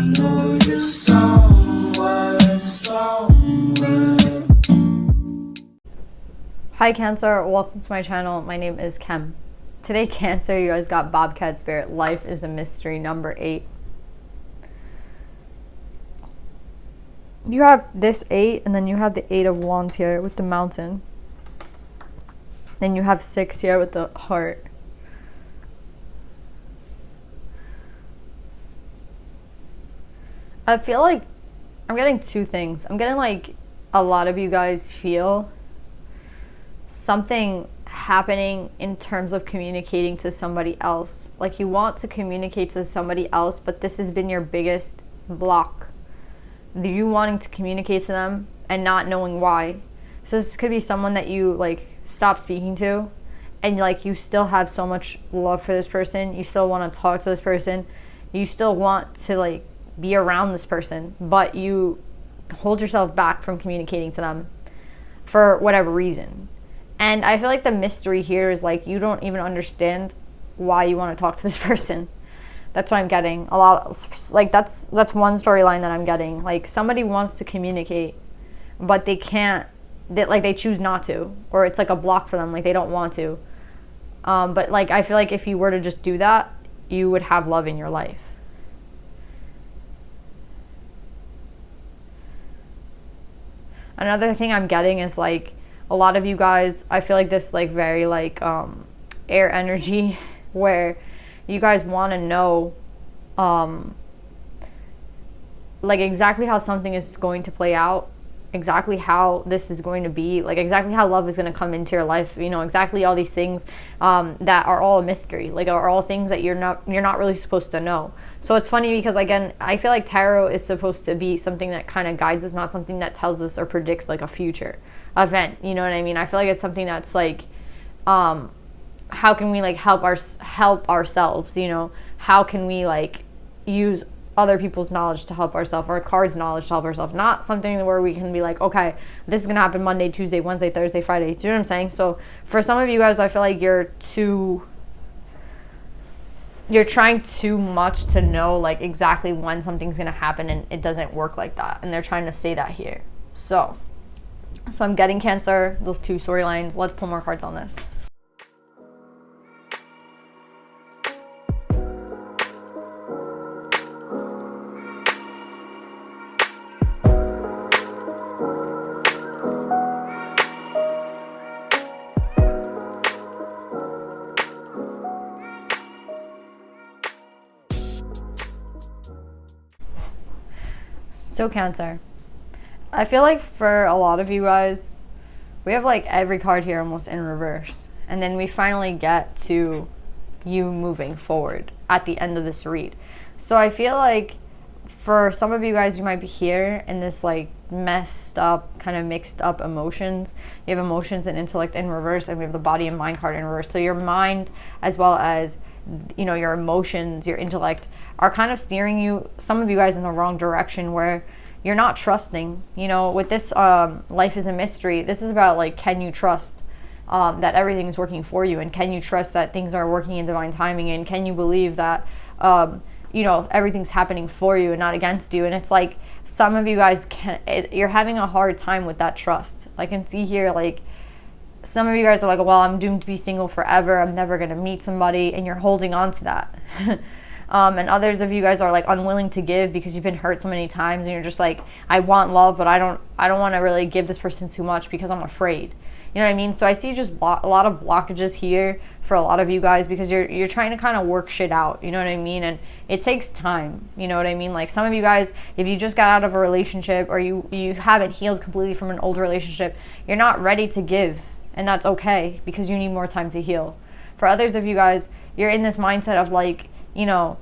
know you're somewhere. Hi Cancer, welcome to my channel. My name is Kem. Today Cancer, you guys got Bobcat Spirit, Life is a Mystery, number 8. You have this 8 and then you have the 8 of Wands here with the mountain. Then you have 6 here with the heart. I feel like I'm getting two things. I'm getting like a lot of you guys feel something happening in terms of communicating to somebody else. Like you want to communicate to somebody else, but this has been your biggest block. You wanting to communicate to them and not knowing why. So this could be someone that you like stop speaking to, and like you still have so much love for this person. You still want to talk to this person. You still want to like be around this person, but you hold yourself back from communicating to them for whatever reason. And I feel like the mystery here is like you don't even understand why you want to talk to this person. That's what I'm getting. A lot like that's one storyline that I'm getting. Like somebody wants to communicate, but they can't. They choose not to, or it's like a block for them. Like they don't want to. But like I feel like if you were to just do that, you would have love in your life. Another thing I'm getting is like a lot of you guys, I feel like this like very like air energy where you guys want to know like exactly how something is going to play out, exactly how this is going to be, like exactly how love is going to come into your life, you know, exactly all these things that are all a mystery, like are all things that you're not really supposed to know. So it's funny because again, I feel like tarot is supposed to be something that kind of guides us, not something that tells us or predicts like a future event, you know what I mean? I feel like it's something that's like how can we like help ourselves, you know? How can we like use other people's knowledge to help ourselves, or cards knowledge to help ourselves, not something where we can be like, okay, this is gonna happen Monday, Tuesday, Wednesday, Thursday, Friday. Do you know what I'm saying? So for some of you guys, I feel like you're trying too much to know like exactly when something's gonna happen, and it doesn't work like that, and they're trying to say that here. So I'm getting Cancer, those two storylines. Let's pull more cards on this. So Cancer, I feel like for a lot of you guys, we have like every card here almost in reverse. And then we finally get to you moving forward at the end of this read. So I feel like for some of you guys, you might be here in this like messed up, kind of mixed up emotions. You have emotions and intellect in reverse, and we have the body and mind card in reverse. So your mind, as well as, you know, your emotions, your intellect, are kind of steering you, some of you guys, in the wrong direction, where you're not trusting. You know, with this life is a mystery, this is about like, can you trust that everything is working for you, and can you trust that things are working in divine timing, and can you believe that you know, everything's happening for you and not against you. And it's like some of you guys you're having a hard time with that trust. I can see here like some of you guys are like, well, I'm doomed to be single forever, I'm never going to meet somebody, and you're holding on to that. And others of you guys are like unwilling to give because you've been hurt so many times, and you're just like, I want love, but I don't want to really give this person too much because I'm afraid. You know what I mean? So I see just a lot of blockages here for a lot of you guys, because you're trying to kind of work shit out. You know what I mean? And it takes time. You know what I mean? Like some of you guys, if you just got out of a relationship, or you haven't healed completely from an old relationship, you're not ready to give. And that's okay, because you need more time to heal. For others of you guys, you're in this mindset of like, you know,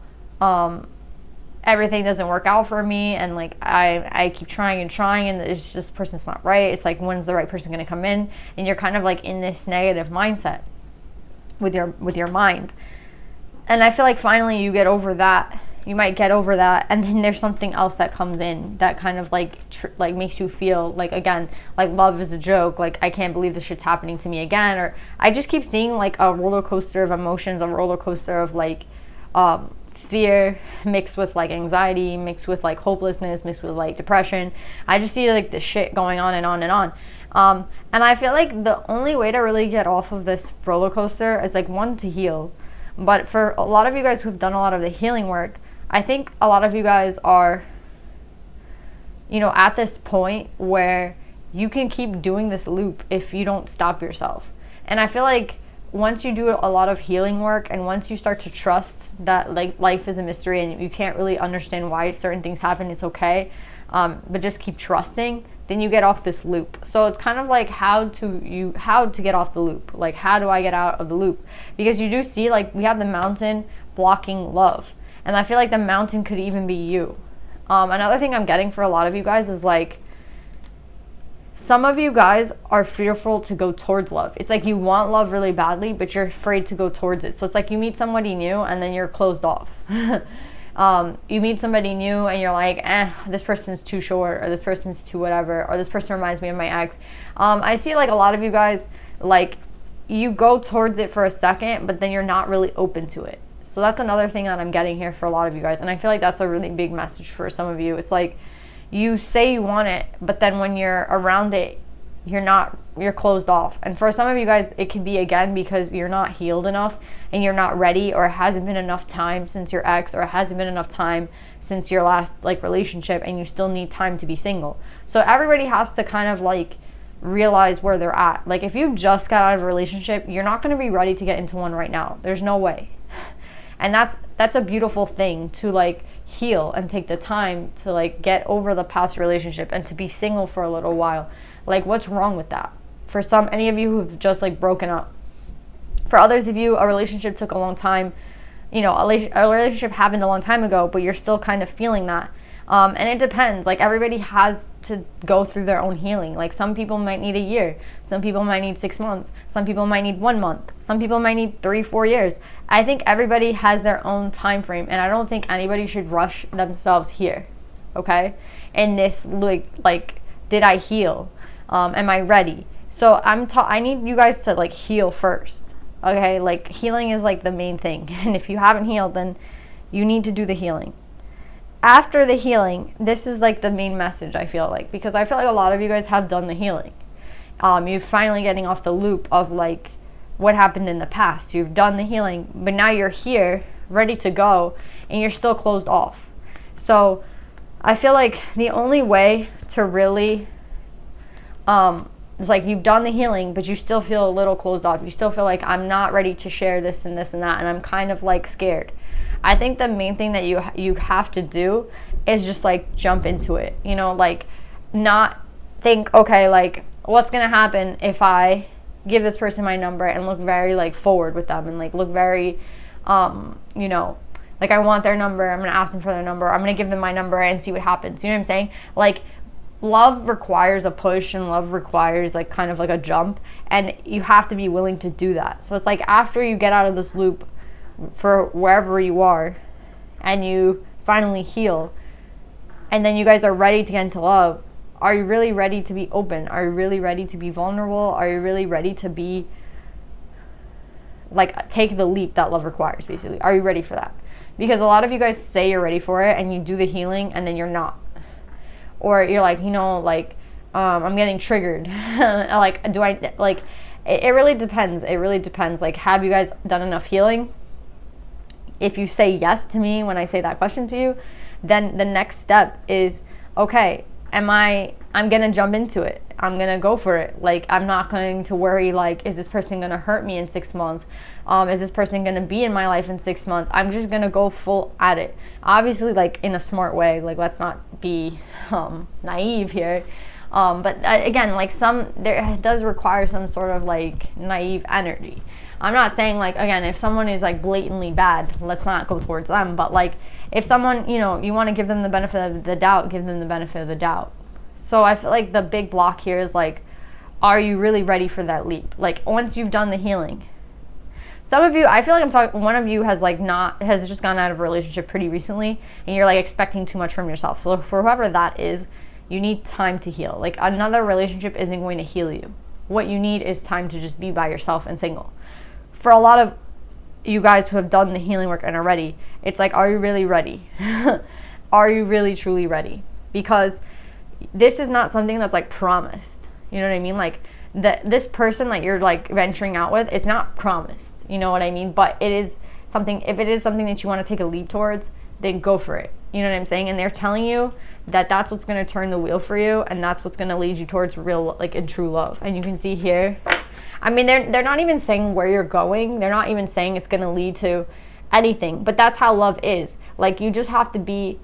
everything doesn't work out for me, and like I keep trying and it's just, this person's not right. It's like, when's the right person going to come in? And you're kind of like in this negative mindset with your mind. And I feel like finally you get over that. You might get over that, and then there's something else that comes in that kind of like makes you feel like, again, like love is a joke, like I can't believe this shit's happening to me again. Or I just keep seeing like a roller coaster of emotions, a roller coaster of like fear mixed with like anxiety, mixed with like hopelessness, mixed with like depression. I just see like this shit going on and on and on. And I feel like the only way to really get off of this roller coaster is like, one, to heal. But for a lot of you guys who've done a lot of the healing work, I think a lot of you guys are, at this point where you can keep doing this loop if you don't stop yourself. And I feel like once you do a lot of healing work, and once you start to trust that like life is a mystery and you can't really understand why certain things happen, it's okay, but just keep trusting, then you get off this loop. So it's kind of like how to get off the loop. Like, how do I get out of the loop? Because you do see, like, we have the mountain blocking love, and I feel like the mountain could even be you. Another thing I'm getting for a lot of you guys is like, some of you guys are fearful to go towards love. It's like you want love really badly, but you're afraid to go towards it. So it's like you meet somebody new and then you're closed off. You meet somebody new and you're like, this person's too short, or this person's too whatever, or this person reminds me of my ex. I see like a lot of you guys, like, you go towards it for a second, but then you're not really open to it. So that's another thing that I'm getting here for a lot of you guys. And I feel like that's a really big message for some of you. It's like, you say you want it, but then when you're around it, you're closed off. And for some of you guys, it could be, again, because you're not healed enough and you're not ready, or it hasn't been enough time since your ex, or it hasn't been enough time since your last like relationship, and you still need time to be single. So everybody has to kind of like realize where they're at. Like, if you just got out of a relationship, you're not going to be ready to get into one right now. There's no way. And that's a beautiful thing, to like heal and take the time to like get over the past relationship and to be single for a little while. Like, what's wrong with that? For any of you who've just like broken up. For others of you, a relationship took a long time. A relationship happened a long time ago, but you're still kind of feeling that. And it depends. Like, everybody has to go through their own healing. Like, some people might need a year. Some people might need 6 months. Some people might need 1 month. Some people might need 3-4 years. I think everybody has their own time frame, and I don't think anybody should rush themselves here. Okay? In this, like, did I heal? Am I ready? So I need you guys to like heal first. Okay? Like, healing is like the main thing. And if you haven't healed, then you need to do the healing. After the healing, this is like the main message, I feel like, because I feel like a lot of you guys have done the healing. You're finally getting off the loop of like what happened in the past. You've done the healing, but now you're here, ready to go, and you're still closed off. So I feel like the only way to really, it's like you've done the healing, but you still feel a little closed off. You still feel like, I'm not ready to share this and this and that, and I'm kind of like scared. I think the main thing that you have to do is just like jump into it, like not think, okay, like what's going to happen if I give this person my number and look very like forward with them and like look very, like I want their number. I'm going to ask them for their number. I'm going to give them my number and see what happens. You know what I'm saying? Like, love requires a push, and love requires like kind of like a jump, and you have to be willing to do that. So it's like, after you get out of this loop for wherever you are and you finally heal, and then you guys are ready to get into love, are you really ready to be open? Are you really ready to be vulnerable? Are you really ready to be like, take the leap that love requires, basically? Are you ready for that? Because a lot of you guys say you're ready for it and you do the healing and then you're not. Or you're like, I'm getting triggered. Like, do I, like, it really depends. It really depends. Like, have you guys done enough healing? If you say yes to me when I say that question to you, then the next step is, okay, I'm going to jump into it. I'm going to go for it. Like, I'm not going to worry, like, is this person going to hurt me in 6 months? Is this person going to be in my life in 6 months? I'm just going to go full at it. Obviously, like, in a smart way. Like, let's not be naive here. But again, like, it does require some sort of, like, naive energy. I'm not saying, like, again, if someone is, like, blatantly bad, let's not go towards them. But, like, if someone, you want to give them the benefit of the doubt, give them the benefit of the doubt. So I feel like the big block here is, like, are you really ready for that leap? Like, once you've done the healing. Some of you, I feel like I'm talking, one of you has, like, has just gone out of a relationship pretty recently, and you're, like, expecting too much from yourself. So for whoever that is, you need time to heal. Like, another relationship isn't going to heal you. What you need is time to just be by yourself and single. For a lot of you guys who have done the healing work and are ready, it's like, are you really ready? Are you really truly ready? Because this is not something that's like promised. You know what I mean? Like this person that you're like venturing out with, it's not promised. You know what I mean? But it is something, if it is something that you want to take a leap towards, then go for it. You know what I'm saying? And they're telling you that that's what's going to turn the wheel for you, and that's what's going to lead you towards real, like, and true love. And you can see here, I mean, they're not even saying where you're going. They're not even saying it's going to lead to anything. But that's how love is. Like, you just have to be,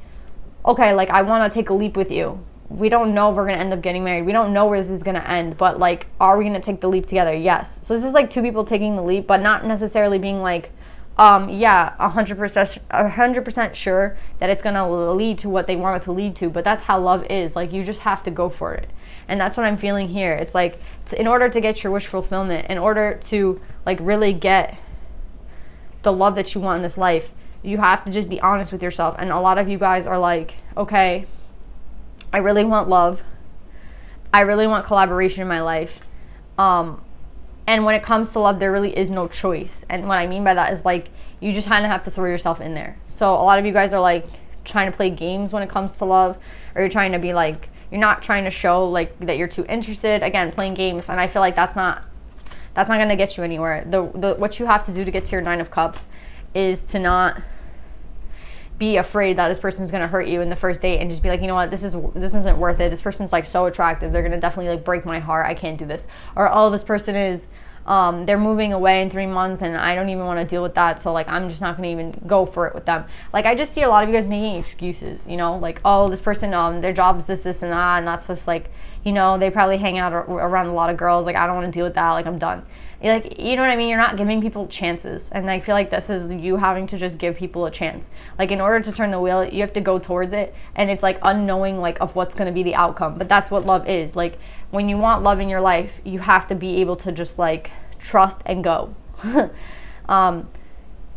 okay, like, I want to take a leap with you. We don't know if we're going to end up getting married. We don't know where this is going to end. But, like, are we going to take the leap together? Yes. So this is, like, two people taking the leap, but not necessarily being, like, yeah, 100% sure that it's going to lead to what they want it to lead to. But that's how love is. Like, you just have to go for it. And that's what I'm feeling here. It's like, in order to get your wish fulfillment, in order to, like, really get the love that you want in this life, you have to just be honest with yourself. And a lot of you guys are like, okay, I really want love. I really want collaboration in my life. And when it comes to love, there really is no choice. And what I mean by that is, like, you just kind of have to throw yourself in there. So a lot of you guys are, like, trying to play games when it comes to love, or you're trying to be, like, you're not trying to show, like, that you're too interested. Again, playing games. And I feel like that's not going to get you anywhere. What you have to do to get to your 9 of Cups is to not be afraid that this person's going to hurt you in the first date, and just be like, you know what, this isn't worth it. This person's, like, so attractive. They're going to definitely, like, break my heart. I can't do this. Or, oh, this person is, they're moving away in 3 months and I don't even want to deal with that. So, like, I'm just not going to even go for it with them. Like, I just see a lot of you guys making excuses, you know, like, oh, this person, their job is this, and that. And that's just, like, you know, they probably hang out around a lot of girls. Like, I don't want to deal with that. Like, I'm done. Like, you know what I mean? You're not giving people chances. And I feel like this is you having to just give people a chance. Like, in order to turn the wheel, you have to go towards it. And it's, like, unknowing, like, of what's going to be the outcome. But that's what love is. Like, when you want love in your life, you have to be able to just, like, trust and go.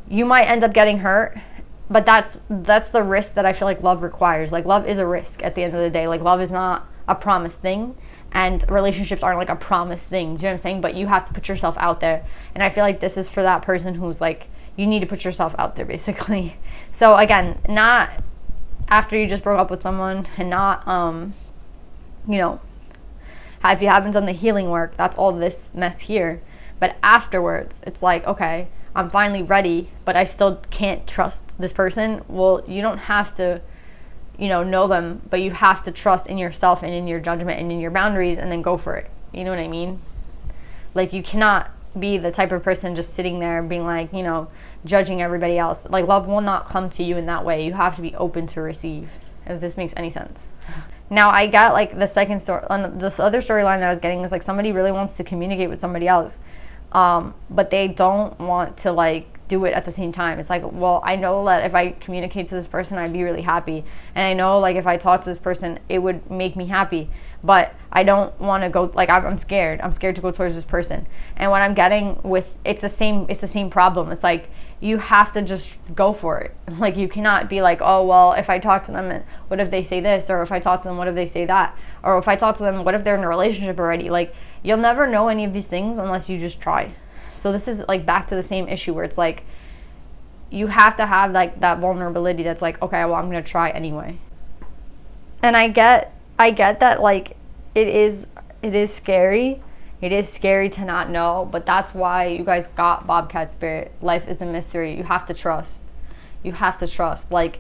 You might end up getting hurt, but that's the risk that I feel like love requires. Like, love is a risk at the end of the day. Like, love is not a promised thing, and relationships aren't, like, a promised thing. Do you know what I'm saying? But you have to put yourself out there. And I feel like this is for that person who's, like, you need to put yourself out there, basically. So, again, not after you just broke up with someone, and not, you know, if you haven't done the healing work, that's all this mess here. But afterwards, it's like, okay, I'm finally ready, but I still can't trust this person. Well, you don't have to, you know them, but you have to trust in yourself and in your judgment and in your boundaries, and then go for it. You know what I mean? Like, you cannot be the type of person just sitting there being like, you know, judging everybody else. Like, love will not come to you in that way. You have to be open to receive, if this makes any sense. Now, I got, like, the second story, this other storyline that I was getting is, like, somebody really wants to communicate with somebody else, but they don't want to, like, do it at the same time. It's like, well, I know that if I communicate to this person, I'd be really happy. And I know, like, if I talk to this person, it would make me happy. But I don't want to go, like, I'm scared. I'm scared to go towards this person. And what I'm getting with, it's the same problem. It's like, you have to just go for it. Like, you cannot be like, oh, well, if I talk to them, what if they say this? Or if I talk to them, what if they say that? Or if I talk to them, what if they're in a relationship already? Like, you'll never know any of these things unless you just try. So this is, like, back to the same issue where it's like, you have to have, like, that vulnerability that's like, okay, well, I'm going to try anyway. And I get that, like, it is scary. It is scary to not know, but that's why you guys got Bobcat Spirit. Life is a mystery. You have to trust. You have to trust. Like,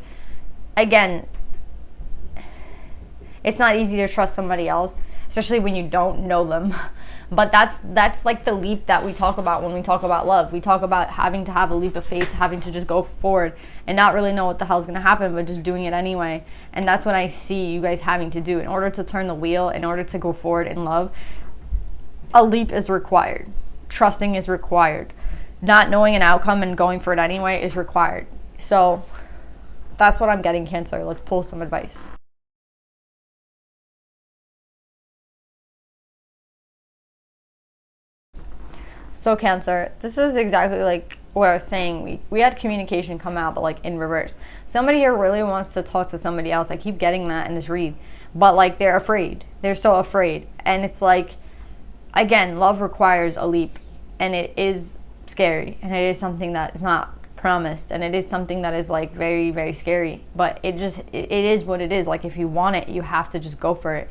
again, it's not easy to trust somebody else, especially when you don't know them. But that's like the leap that we talk about when we talk about love. We talk about having to have a leap of faith, having to just go forward and not really know what the hell's going to happen, but just doing it anyway. And that's what I see you guys having to do. In order to turn the wheel, in order to go forward in love, a leap is required. Trusting is required. Not knowing an outcome and going for it anyway is required. So that's what I'm getting, Cancer. Let's pull some advice. So, Cancer, this is exactly like what I was saying. We had communication come out, but, like, in reverse. Somebody here really wants to talk to somebody else. I keep getting that in this read. But, like, they're afraid. They're so afraid. And it's like, again, love requires a leap. And it is scary, and it is something that is not promised, and it is something that is like very, very scary, but it is what it is. Like, if you want it, you have to just go for it.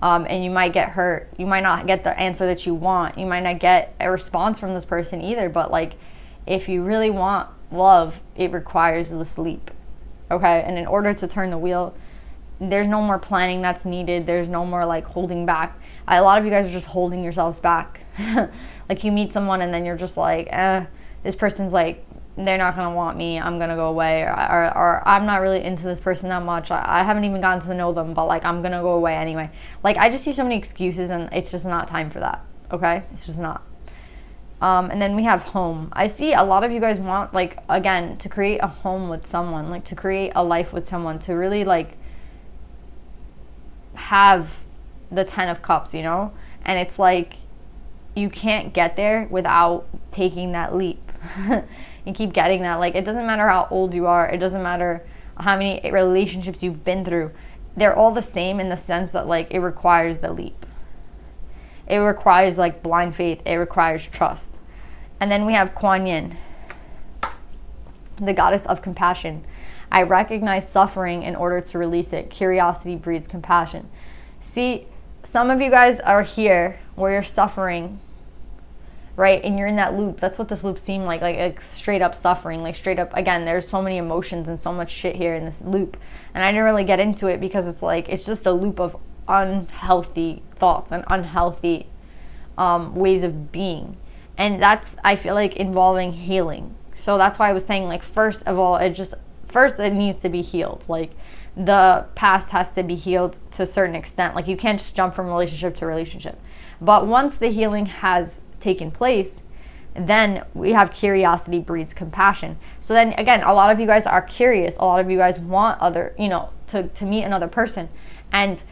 And you might get hurt, you might not get the answer that you want, you might not get a response from this person either, but like, if you really want love, it requires the sleep. Okay? And in order to turn the wheel, there's no more planning that's needed. There's no more like holding back. A lot of you guys are just holding yourselves back. Like, you meet someone and then you're just like, this person's like, they're not going to want me, I'm going to go away, or I'm not really into this person that much, I haven't even gotten to know them, but like, I'm going to go away anyway. Like, I just see so many excuses, and it's just not time for that. Okay? It's just not. And then we have home. I see a lot of you guys want, like, again, to create a home with someone, like to create a life with someone, to really like have the 10 of cups, you know? And it's like, you can't get there without taking that leap. You keep getting that. Like, it doesn't matter how old you are, it doesn't matter how many relationships you've been through, they're all the same in the sense that like, it requires the leap. It requires like blind faith, it requires trust. And then we have Kuan Yin, the goddess of compassion. I recognize suffering in order to release it. Curiosity breeds compassion. See, some of you guys are here where you're suffering, right? And you're in that loop. That's what this loop seemed like straight up suffering, like straight up, again, there's so many emotions and so much shit here in this loop. And I didn't really get into it because it's like, it's just a loop of unhealthy thoughts and unhealthy ways of being. And that's, I feel like, involving healing. So that's why I was saying, like, first of all, it needs to be healed. Like, the past has to be healed to a certain extent. Like, you can't just jump from relationship to relationship. But once the healing has taken place, then we have curiosity breeds compassion. So then again, a lot of you guys are curious. A lot of you guys want other, to meet another person. And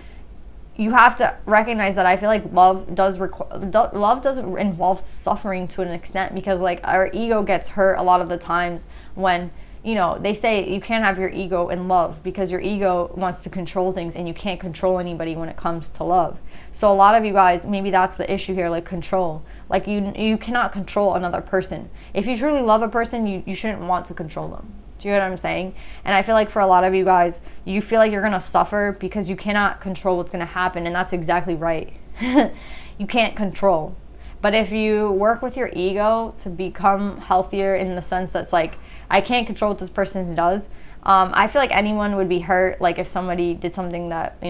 you have to recognize that I feel like love does involve suffering to an extent, because like, our ego gets hurt a lot of the times when, they say you can't have your ego in love because your ego wants to control things, and you can't control anybody when it comes to love. So a lot of you guys, maybe that's the issue here, like control. Like, you cannot control another person. If you truly love a person, you shouldn't want to control them. Do you know what I'm saying? And I feel like for a lot of you guys, you feel like you're going to suffer because you cannot control what's going to happen. And that's exactly right. You can't control. But if you work with your ego to become healthier, in the sense that's like, I can't control what this person does. I feel like anyone would be hurt. Like, if somebody did something that,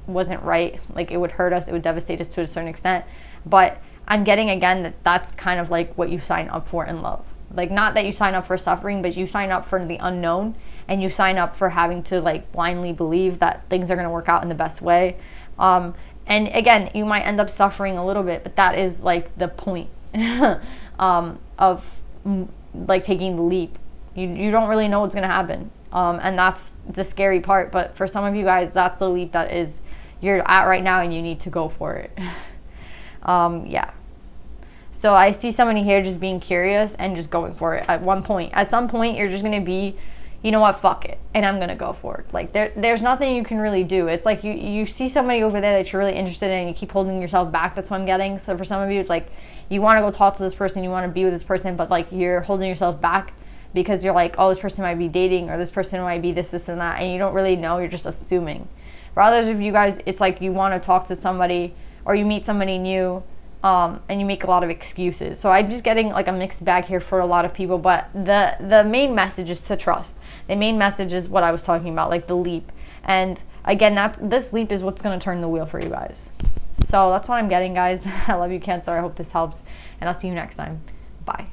wasn't right, like, it would hurt us. It would devastate us to a certain extent. But I'm getting, again, that that's kind of like what you sign up for in love. Like, not that you sign up for suffering, but you sign up for the unknown, and you sign up for having to like blindly believe that things are going to work out in the best way. And again, you might end up suffering a little bit, but that is like the point of like taking the leap. You don't really know what's going to happen. And that's the scary part. But for some of you guys, that's the leap that is you're at right now, and you need to go for it. Yeah. So I see somebody here just being curious and just going for it at some point, you're just going to be, you know what, fuck it, and I'm going to go for it. Like, there's nothing you can really do. It's like you see somebody over there that you're really interested in, and you keep holding yourself back. That's what I'm getting. So for some of you, it's like, you want to go talk to this person, you want to be with this person, but like, you're holding yourself back because you're like, oh, this person might be dating, or this person might be this, and that, and you don't really know. You're just assuming. For others of you guys, it's like you want to talk to somebody, or you meet somebody new, and you make a lot of excuses. So I'm just getting like a mixed bag here for a lot of people, but the main message is to trust. The main message is what I was talking about, like the leap. And again, this leap is what's going to turn the wheel for you guys. So that's what I'm getting, guys. I love you, Cancer. I hope this helps, and I'll see you next time. Bye.